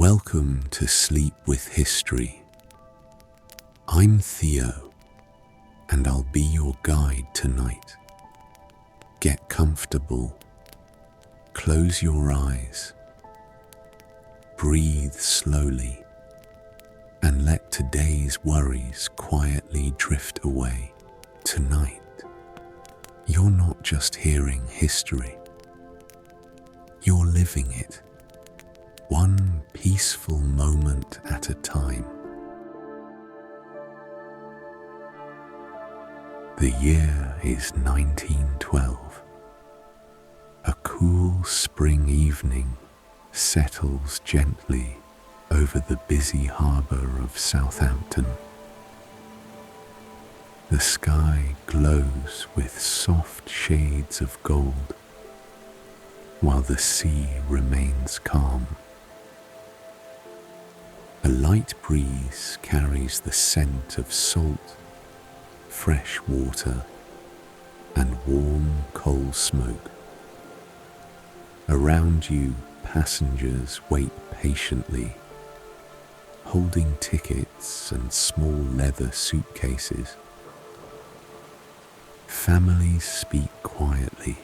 Welcome to Sleep with History. I'm Theo, and I'll be your guide tonight. Get comfortable, close your eyes, breathe slowly, and let today's worries quietly drift away. Tonight, you're not just hearing history, you're living it, one peaceful moment at a time. The year is 1912. A cool spring evening settles gently over the busy harbour of Southampton. The sky glows with soft shades of gold, while the sea remains calm. A light breeze carries the scent of salt, fresh water, and warm coal smoke. Around you, passengers wait patiently, holding tickets and small leather suitcases. Families speak quietly,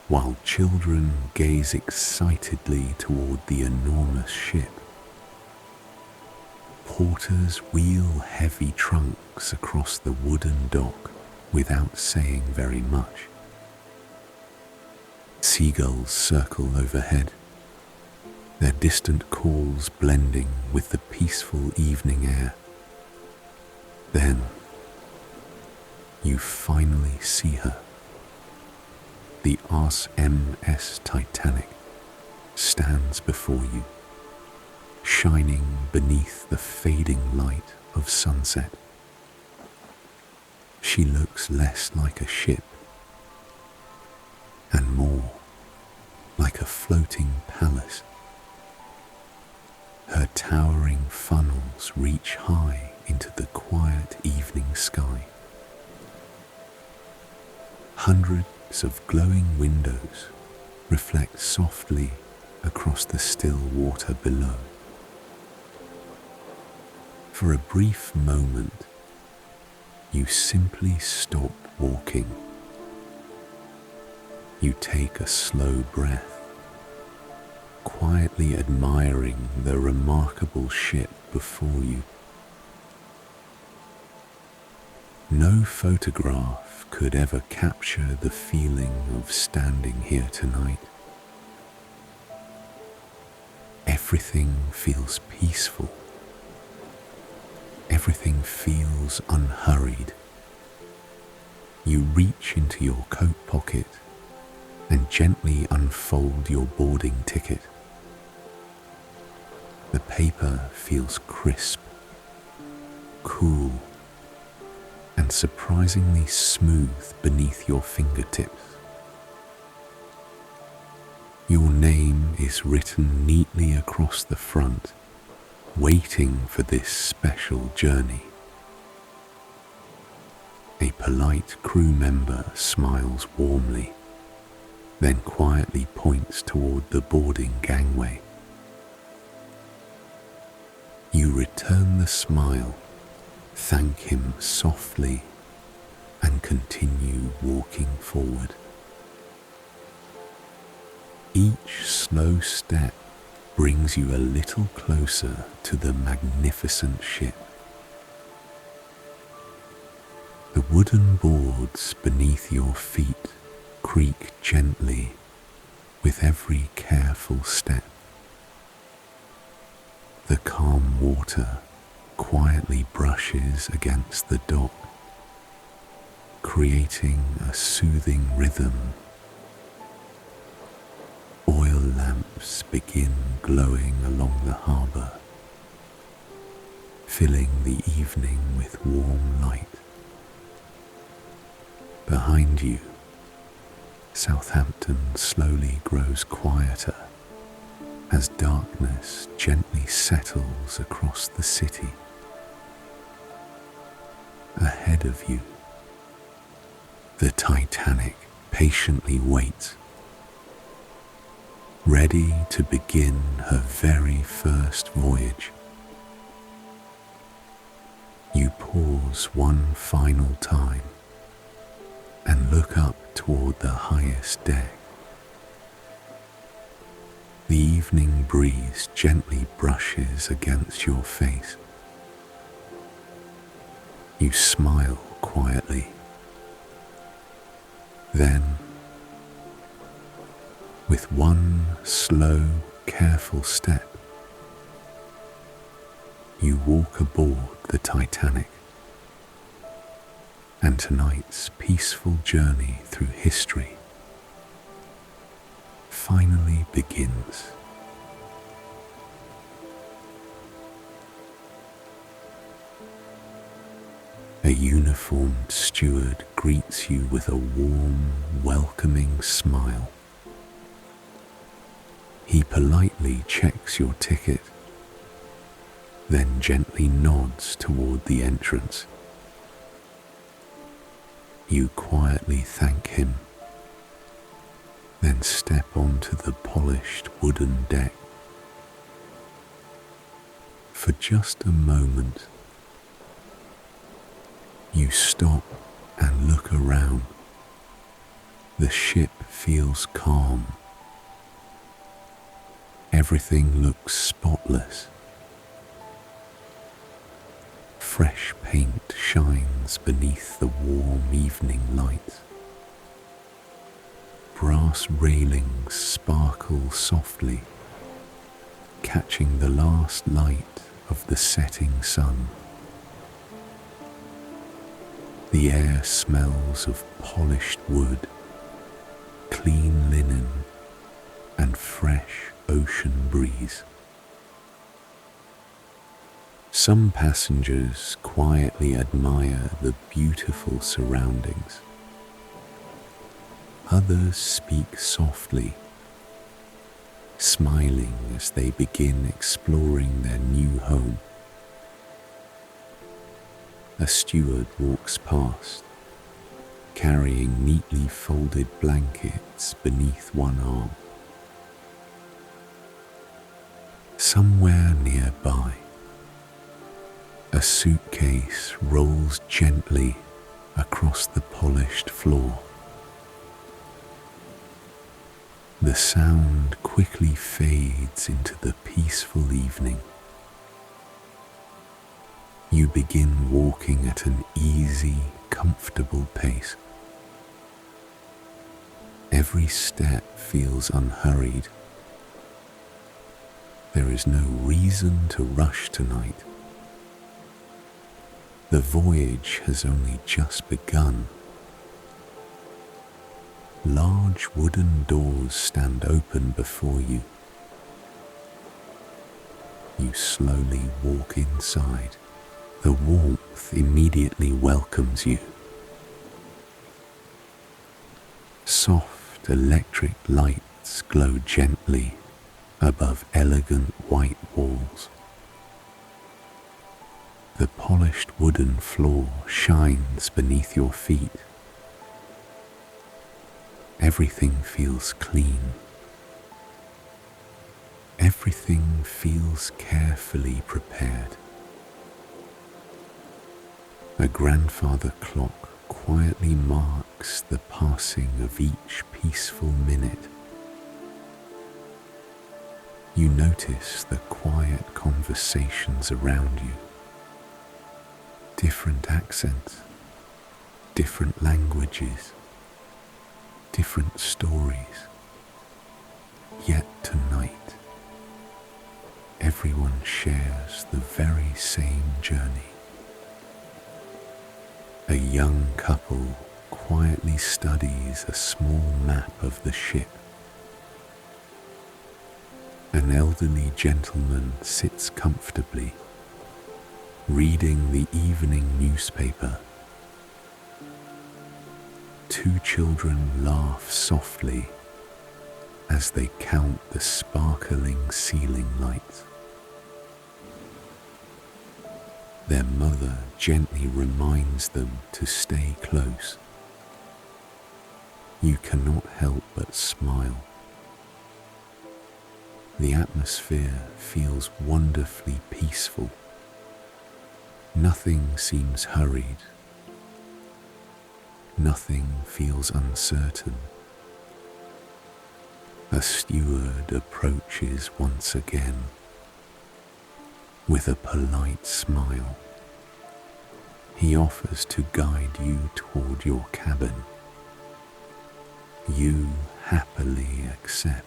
while children gaze excitedly toward the enormous ship. Porters wheel heavy trunks across the wooden dock without saying very much. Seagulls circle overhead, their distant calls blending with the peaceful evening air. Then, you finally see her. The RMS Titanic stands before you, shining beneath the fading light of sunset. She looks less like a ship and more like a floating palace. Her towering funnels reach high into the quiet evening sky. Hundreds of glowing windows reflect softly across the still water below. For a brief moment, you simply stop walking. You take a slow breath, quietly admiring the remarkable ship before you. No photograph could ever capture the feeling of standing here tonight. Everything feels peaceful. Everything feels unhurried. You reach into your coat pocket and gently unfold your boarding ticket. The paper feels crisp, cool, and surprisingly smooth beneath your fingertips. Your name is written neatly across the front, waiting for this special journey. A polite crew member smiles warmly, then quietly points toward the boarding gangway. You return the smile, thank him softly, and continue walking forward. Each slow step brings you a little closer to the magnificent ship. The wooden boards beneath your feet creak gently with every careful step. The calm water quietly brushes against the dock, creating a soothing rhythm. Oil lamps begin glowing along the harbour, filling the evening with warm light. Behind you, Southampton slowly grows quieter as darkness gently settles across the city. Ahead of you, the Titanic patiently waits, ready to begin her very first voyage. You pause one final time and look up toward the highest deck. The evening breeze gently brushes against your face. You smile quietly. Then, with one slow, careful step, you walk aboard the Titanic, and tonight's peaceful journey through history finally begins. A uniformed steward greets you with a warm, welcoming smile. He politely checks your ticket, then gently nods toward the entrance. You quietly thank him, then step onto the polished wooden deck. For just a moment, you stop and look around. The ship feels calm. Everything looks spotless. Fresh paint shines beneath the warm evening light. Brass railings sparkle softly, catching the last light of the setting sun. The air smells of polished wood, clean linen, and fresh ocean breeze. Some passengers quietly admire the beautiful surroundings. Others speak softly, smiling as they begin exploring their new home. A steward walks past, carrying neatly folded blankets beneath one arm. Somewhere nearby, a suitcase rolls gently across the polished floor. The sound quickly fades into the peaceful evening. You begin walking at an easy, comfortable pace. Every step feels unhurried. There is no reason to rush tonight. The voyage has only just begun. Large wooden doors stand open before you. You slowly walk inside. The warmth immediately welcomes you. Soft electric lights glow gently above elegant white walls. The polished wooden floor shines beneath your feet. Everything feels clean. Everything feels carefully prepared. A grandfather clock quietly marks the passing of each peaceful minute. You notice the quiet conversations around you. Different accents, different languages, different stories. Yet tonight, everyone shares the very same journey. A young couple quietly studies a small map of the ship. An elderly gentleman sits comfortably, reading the evening newspaper. Two children laugh softly as they count the sparkling ceiling lights. Their mother gently reminds them to stay close. You cannot help but smile. The atmosphere feels wonderfully peaceful. Nothing seems hurried. Nothing feels uncertain. A steward approaches once again with a polite smile. He offers to guide you toward your cabin. You happily accept.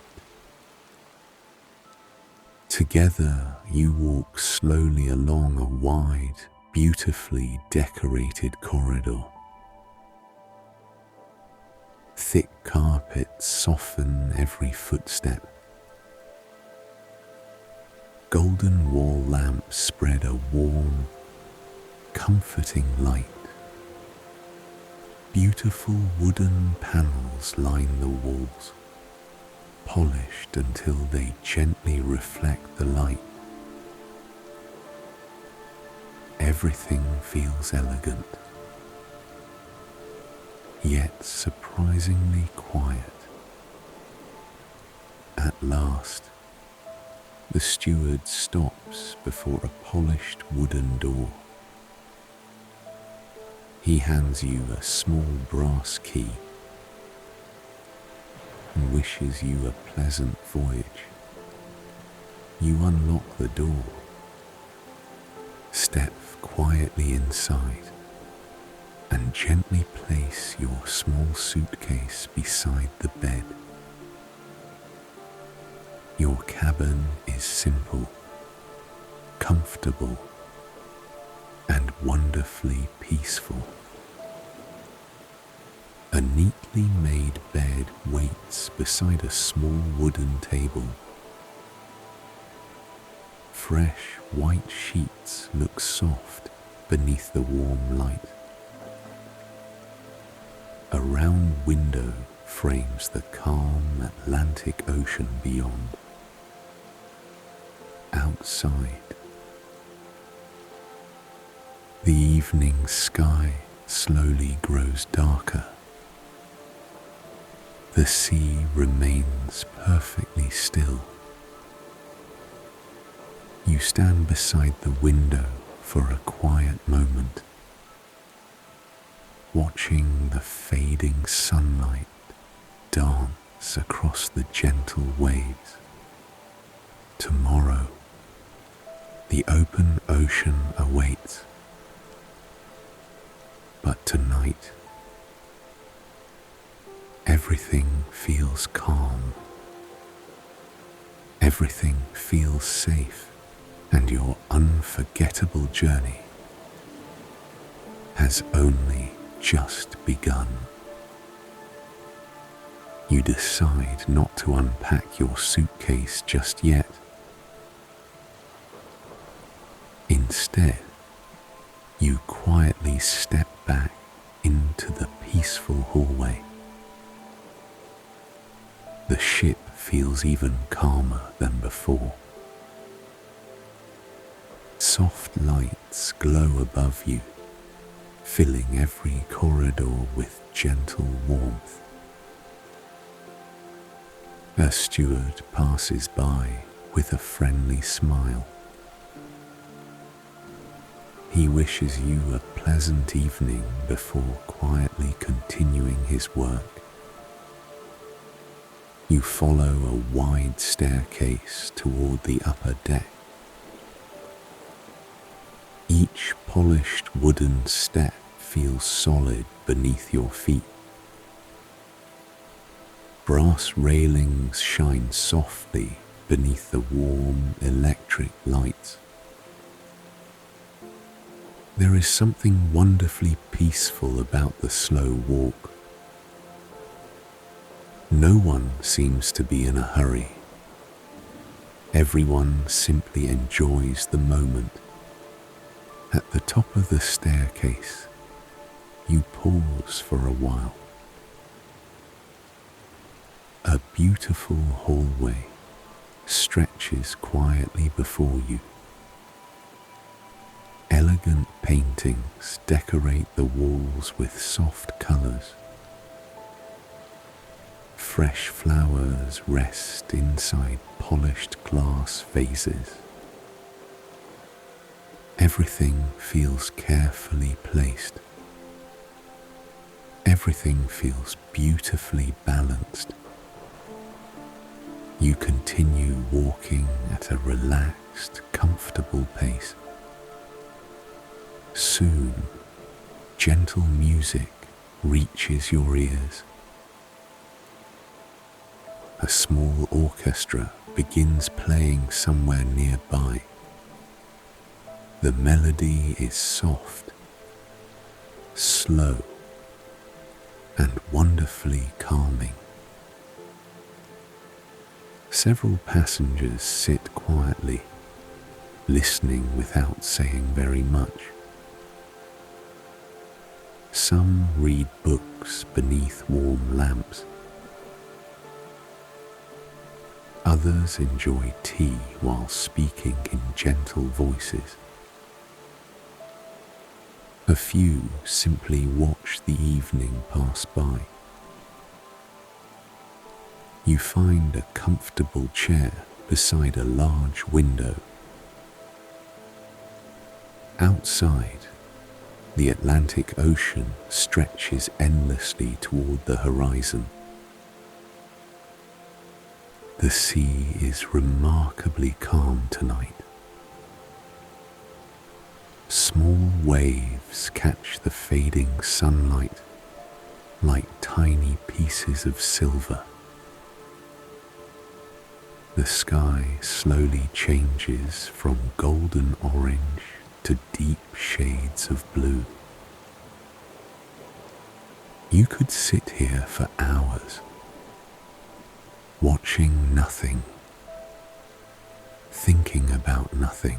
Together, you walk slowly along a wide, beautifully decorated corridor. Thick carpets soften every footstep. Golden wall lamps spread a warm, comforting light. Beautiful wooden panels line the walls, polished until they gently reflect the light. Everything feels elegant, yet surprisingly quiet. At last, the steward stops before a polished wooden door. He hands you a small brass key and wishes you a pleasant voyage. You unlock the door, step quietly inside, and gently place your small suitcase beside the bed. Your cabin is simple, comfortable, and wonderfully peaceful. A neatly made bed waits beside a small wooden table. Fresh white sheets look soft beneath the warm light. A round window frames the calm Atlantic Ocean beyond. Outside, the evening sky slowly grows darker. The sea remains perfectly still. You stand beside the window for a quiet moment, watching the fading sunlight dance across the gentle waves. Tomorrow, the open ocean awaits. But tonight, everything feels calm. Everything feels safe, and your unforgettable journey has only just begun. You decide not to unpack your suitcase just yet. Instead, you quietly step back into the peaceful hallway. The ship feels even calmer than before. Soft lights glow above you, filling every corridor with gentle warmth. A steward passes by with a friendly smile. He wishes you a pleasant evening before quietly continuing his work. You follow a wide staircase toward the upper deck. Each polished wooden step feels solid beneath your feet. Brass railings shine softly beneath the warm electric lights. There is something wonderfully peaceful about the slow walk. No one seems to be in a hurry. Everyone simply enjoys the moment. At the top of the staircase, you pause for a while. A beautiful hallway stretches quietly before you. Elegant paintings decorate the walls with soft colors. Fresh flowers rest inside polished glass vases. Everything feels carefully placed. Everything feels beautifully balanced. You continue walking at a relaxed, comfortable pace. Soon, gentle music reaches your ears. A small orchestra begins playing somewhere nearby. The melody is soft, slow, and wonderfully calming. Several passengers sit quietly, listening without saying very much. Some read books beneath warm lamps. Others enjoy tea while speaking in gentle voices. A few simply watch the evening pass by. You find a comfortable chair beside a large window. Outside, the Atlantic Ocean stretches endlessly toward the horizon. The sea is remarkably calm tonight. Small waves catch the fading sunlight like tiny pieces of silver. The sky slowly changes from golden orange to deep shades of blue. You could sit here for hours, watching nothing, thinking about nothing,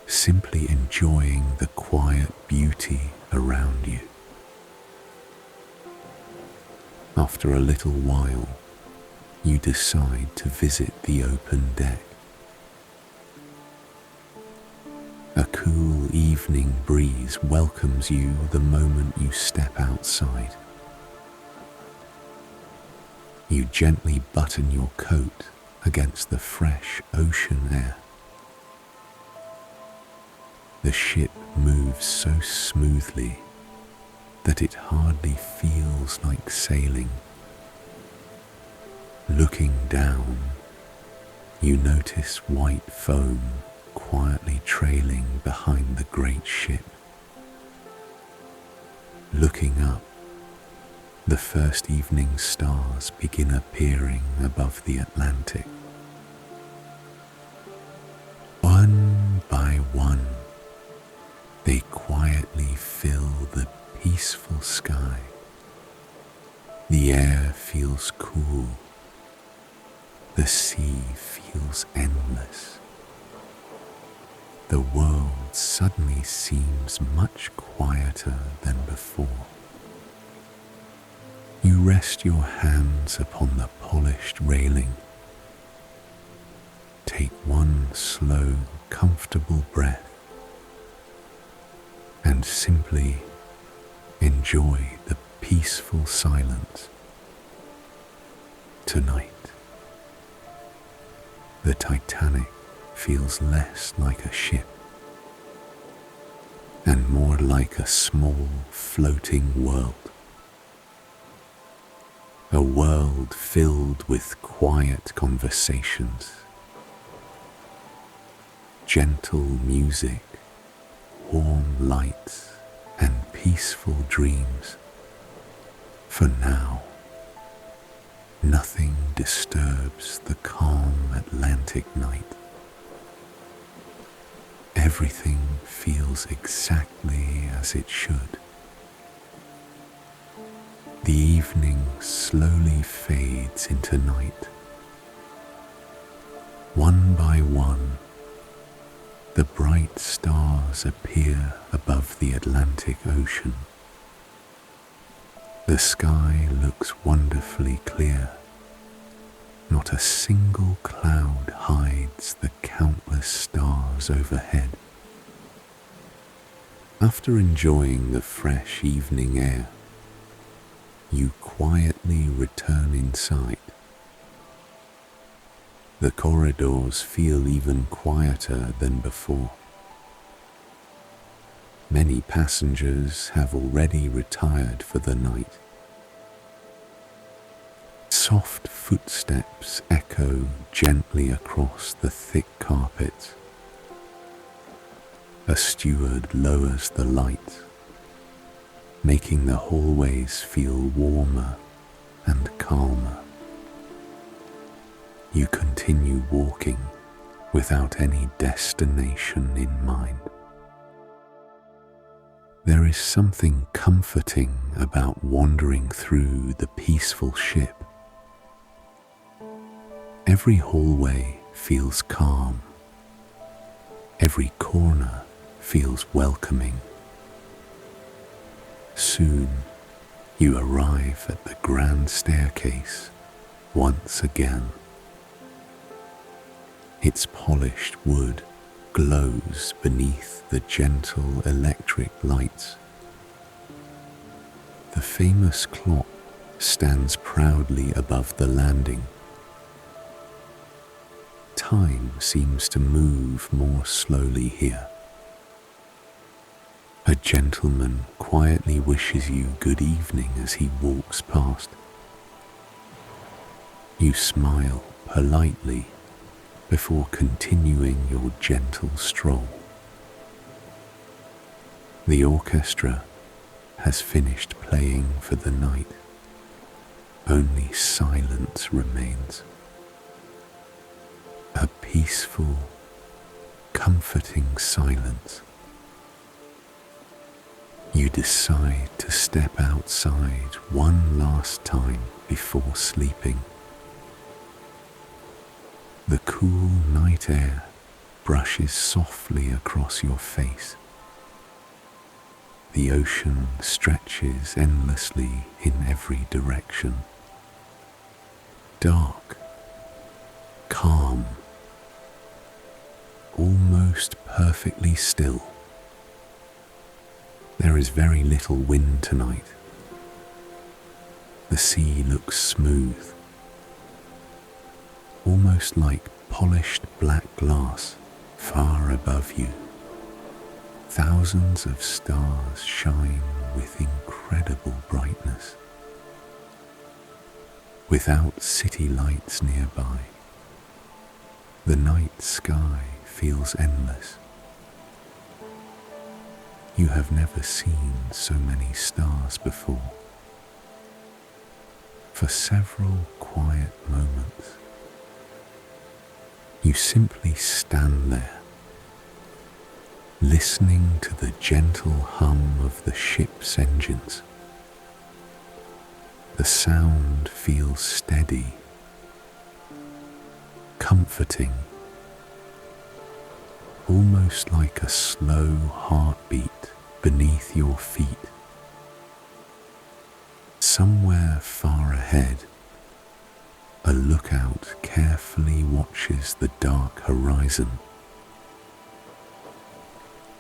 simply enjoying the quiet beauty around you. After a little while, you decide to visit the open deck. A cool evening breeze welcomes you the moment you step outside. You gently button your coat against the fresh ocean air. The ship moves so smoothly that it hardly feels like sailing. Looking down, you notice white foam quietly trailing behind the great ship. Looking up, the first evening stars begin appearing above the Atlantic. One by one, they quietly fill the peaceful sky. The air feels cool. The sea feels endless. The world suddenly seems much quieter than before. You rest your hands upon the polished railing. Take one slow, comfortable breath and simply enjoy the peaceful silence. Tonight, the Titanic feels less like a ship and more like a small floating world. A world filled with quiet conversations, gentle music, warm lights, and peaceful dreams. For now, nothing disturbs the calm Atlantic night. Everything feels exactly as it should. The evening slowly fades into night. One by one, the bright stars appear above the Atlantic Ocean. The sky looks wonderfully clear. Not a single cloud hides the countless stars overhead. After enjoying the fresh evening air, you quietly return inside. The corridors feel even quieter than before. Many passengers have already retired for the night. Soft footsteps echo gently across the thick carpet. A steward lowers the light, making the hallways feel warmer and calmer. You continue walking without any destination in mind. There is something comforting about wandering through the peaceful ship. Every hallway feels calm. Every corner feels welcoming. Soon you arrive at the grand staircase once again. Its polished wood glows beneath the gentle electric lights. The famous clock stands proudly above the landing. Time seems to move more slowly here. A gentleman quietly wishes you good evening as he walks past. You smile politely before continuing your gentle stroll. The orchestra has finished playing for the night. Only silence remains. A peaceful, comforting silence. You decide to step outside one last time before sleeping. The cool night air brushes softly across your face. The ocean stretches endlessly in every direction. Dark, calm, almost perfectly still. There is very little wind tonight. The sea looks smooth, almost like polished black glass far above you. Thousands of stars shine with incredible brightness. Without city lights nearby, the night sky feels endless. You have never seen so many stars before. For several quiet moments, you simply stand there, listening to the gentle hum of the ship's engines. The sound feels steady, comforting, almost like a slow heartbeat beneath your feet. Somewhere far ahead, a lookout carefully watches the dark horizon.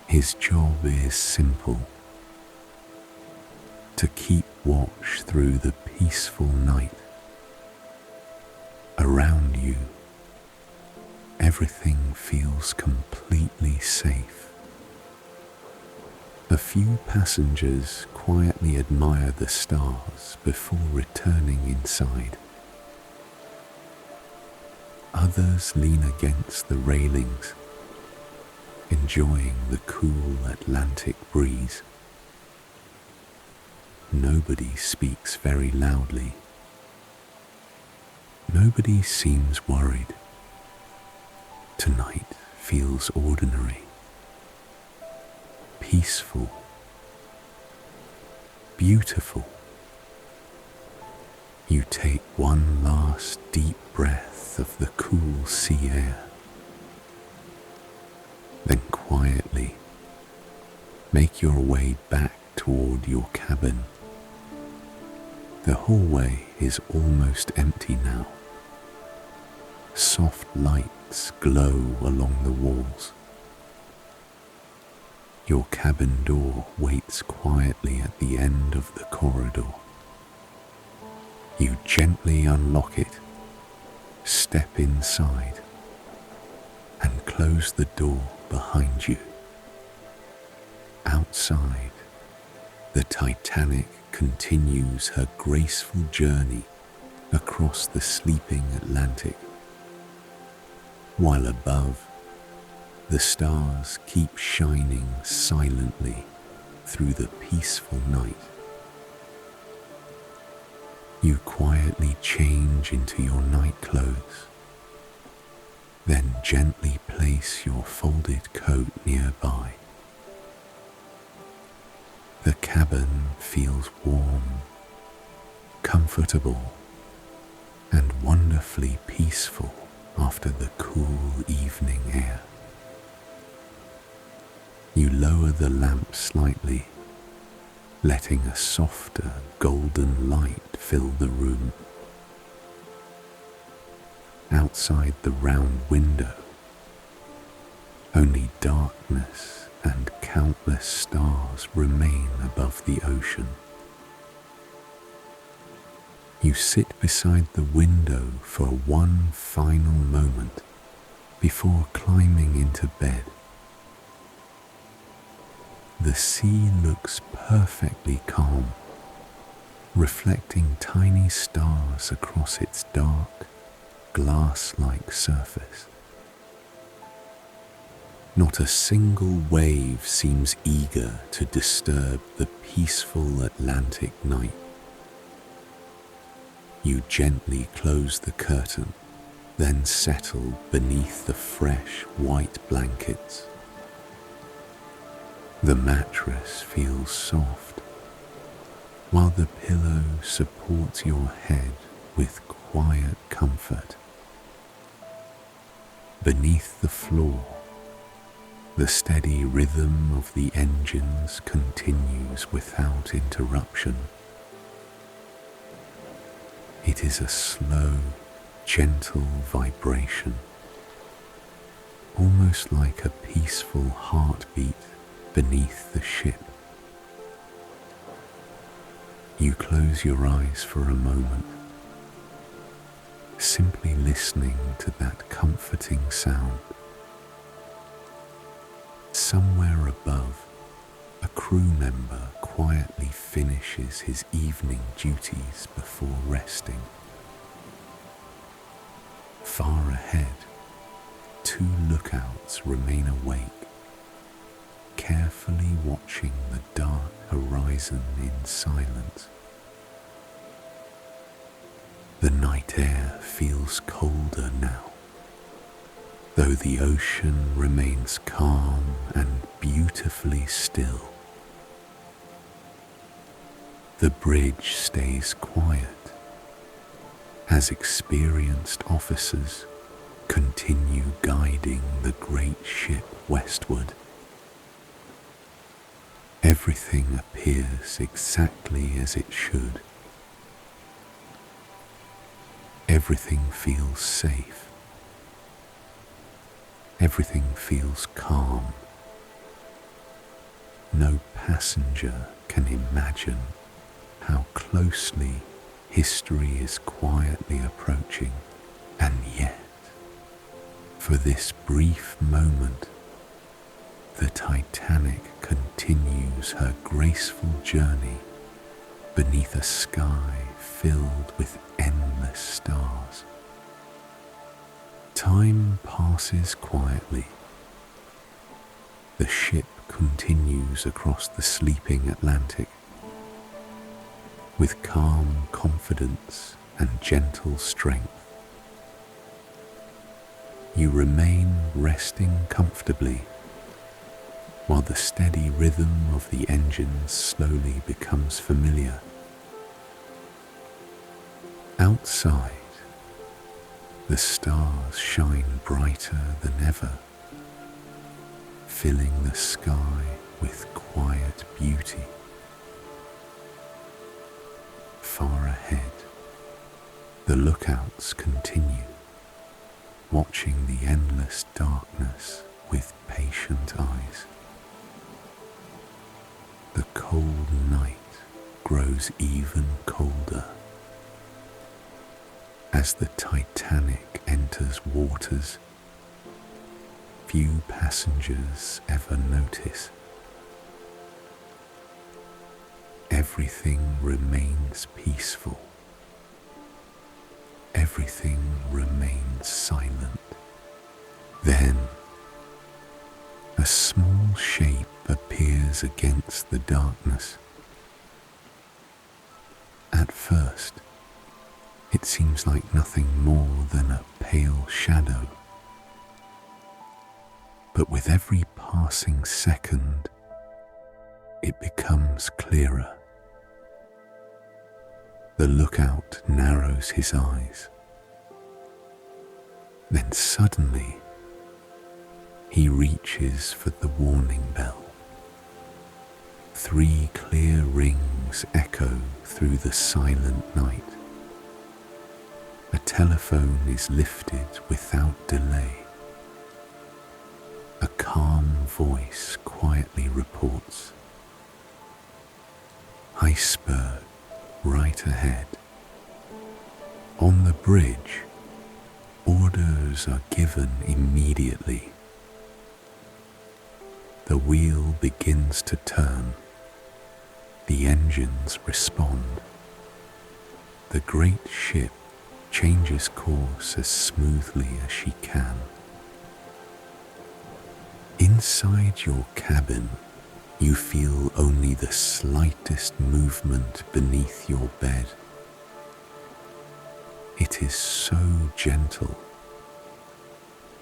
His job is simple: to keep watch through the peaceful night. Around you, everything feels completely safe. A few passengers quietly admire the stars before returning inside. Others lean against the railings, enjoying the cool Atlantic breeze. Nobody speaks very loudly. Nobody seems worried. Tonight feels ordinary, peaceful, beautiful. You take one last deep breath of the cool sea air. Then quietly make your way back toward your cabin. The hallway is almost empty now. Soft lights glow along the walls. Your cabin door waits quietly at the end of the corridor. You gently unlock it, step inside and close the door behind you. Outside, the Titanic continues her graceful journey across the sleeping Atlantic, while above, the stars keep shining silently through the peaceful night. You quietly change into your night clothes, then gently place your folded coat nearby. The cabin feels warm, comfortable, and wonderfully peaceful after the cool evening air. You lower the lamp slightly, letting a softer golden light fill the room. Outside the round window, only darkness and countless stars remain above the ocean. You sit beside the window for one final moment before climbing into bed. The sea looks perfectly calm, reflecting tiny stars across its dark, glass-like surface. Not a single wave seems eager to disturb the peaceful Atlantic night. You gently close the curtain, then settle beneath the fresh white blankets. The mattress feels soft, while the pillow supports your head with quiet comfort. Beneath the floor, the steady rhythm of the engines continues without interruption. It is a slow, gentle vibration, almost like a peaceful heartbeat beneath the ship. You close your eyes for a moment, simply listening to that comforting sound. Somewhere above, a crew member quietly finishes his evening duties before resting. Far ahead, two lookouts remain awake, carefully watching the dark horizon in silence. The night air feels colder now, though the ocean remains calm and beautifully still. The bridge stays quiet as experienced officers continue guiding the great ship westward. Everything appears exactly as it should. Everything feels safe. Everything feels calm. No passenger can imagine how closely history is quietly approaching, and yet, for this brief moment, the Titanic continues her graceful journey beneath a sky filled with endless stars. Time passes quietly. The ship continues across the sleeping Atlantic with calm confidence and gentle strength. You remain resting comfortably while the steady rhythm of the engines slowly becomes familiar. Outside, the stars shine brighter than ever, filling the sky with quiet beauty. Far ahead, the lookouts continue, watching the endless darkness with patient eyes. The cold night grows even colder, As the Titanic enters waters few passengers ever notice, everything remains peaceful. Everything remains silent. Then, a small shape appears against the darkness. At first, it seems like nothing more than a pale shadow. But with every passing second, it becomes clearer. The lookout narrows his eyes. Then suddenly, he reaches for the warning bell. 3 clear rings echo through the silent night. A telephone is lifted without delay. A calm voice quietly reports, "Iceberg right ahead." On the bridge, orders are given immediately. The wheel begins to turn. The engines respond. The great ship changes course as smoothly as she can. Inside your cabin, you feel only the slightest movement beneath your bed. It is so gentle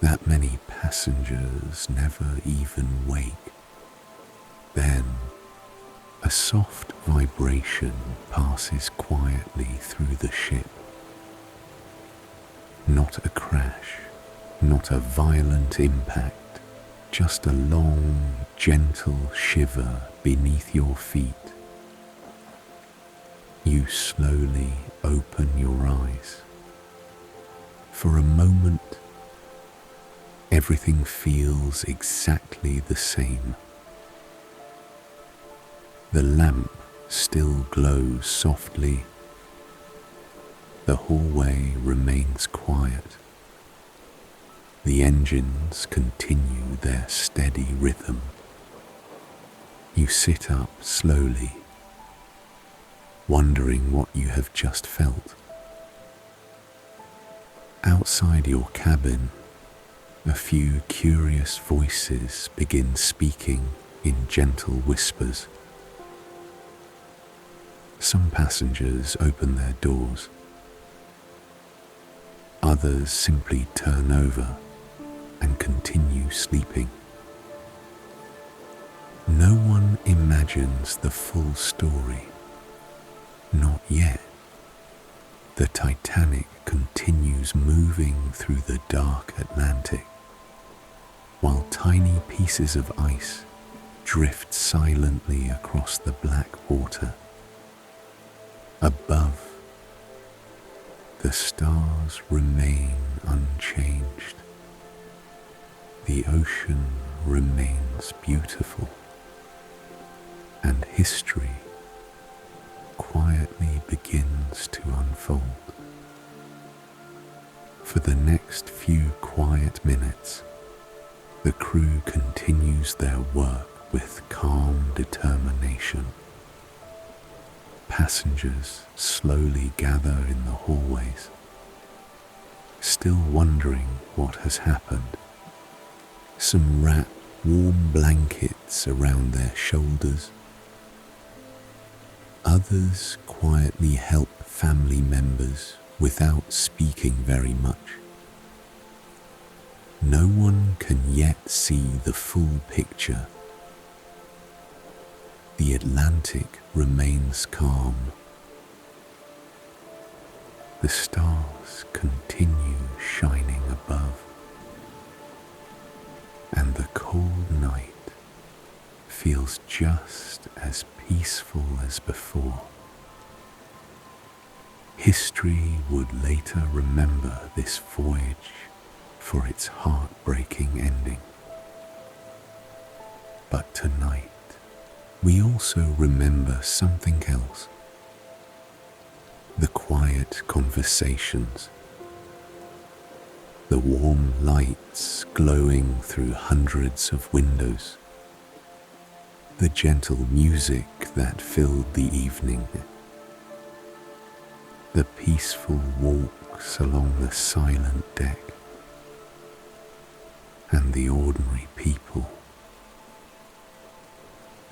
that many passengers never even wake. Then, a soft vibration passes quietly through the ship. Not a crash, not a violent impact, just a long, gentle shiver beneath your feet. You slowly open your eyes. For a moment, everything feels exactly the same. The lamp still glows softly. The hallway remains quiet. The engines continue their steady rhythm. You sit up slowly, wondering what you have just felt. Outside your cabin, a few curious voices begin speaking in gentle whispers. Some passengers open their doors. Others simply turn over and continue sleeping. No one imagines the full story. Not yet. The Titanic continues moving through the dark Atlantic, while tiny pieces of ice drift silently across the black water. Above, the stars remain unchanged. The ocean remains beautiful, and history quietly begins to unfold. For the next few quiet minutes, the crew continues their work with calm determination. Passengers slowly gather in the hallways, still wondering what has happened. Some wrap warm blankets around their shoulders. Others quietly help family members without speaking very much. No one can yet see the full picture. The Atlantic remains calm. The stars continue shining above, and the cold night feels just as peaceful as before. History would later remember this voyage for its heartbreaking ending. But tonight, we also remember something else. The quiet conversations, the warm lights glowing through hundreds of windows, the gentle music that filled the evening, the peaceful walks along the silent deck, and the ordinary people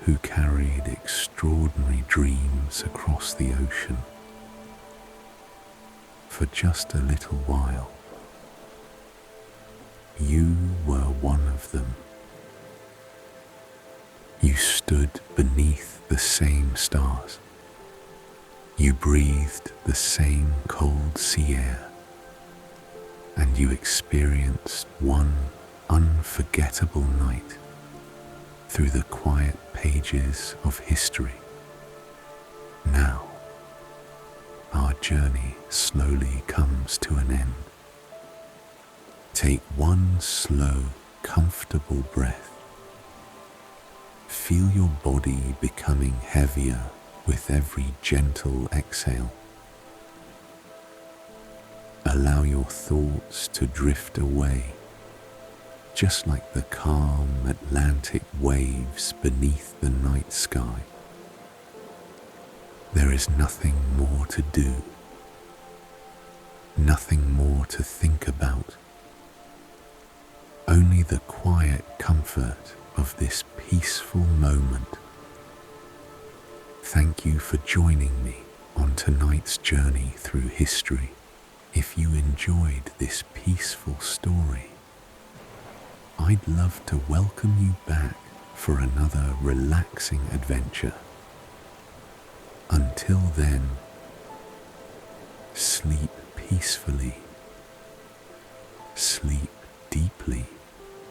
who carried extraordinary dreams across the ocean. For just a little while, you were one of them. You stood beneath the same stars. You breathed the same cold sea air, and you experienced one unforgettable night through the quiet pages of history. Now, our journey slowly comes to an end. Take one slow, comfortable breath. Feel your body becoming heavier with every gentle exhale. Allow your thoughts to drift away, just like the calm Atlantic waves beneath the night sky. There is nothing more to do, nothing more to think about, only the quiet comfort of this peaceful moment. Thank you for joining me on tonight's journey through history. If you enjoyed this peaceful story, I'd love to welcome you back for another relaxing adventure. Until then, sleep peacefully, sleep deeply,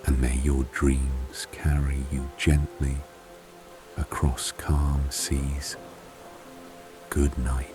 and may your dreams carry you gently across calm seas. Good night.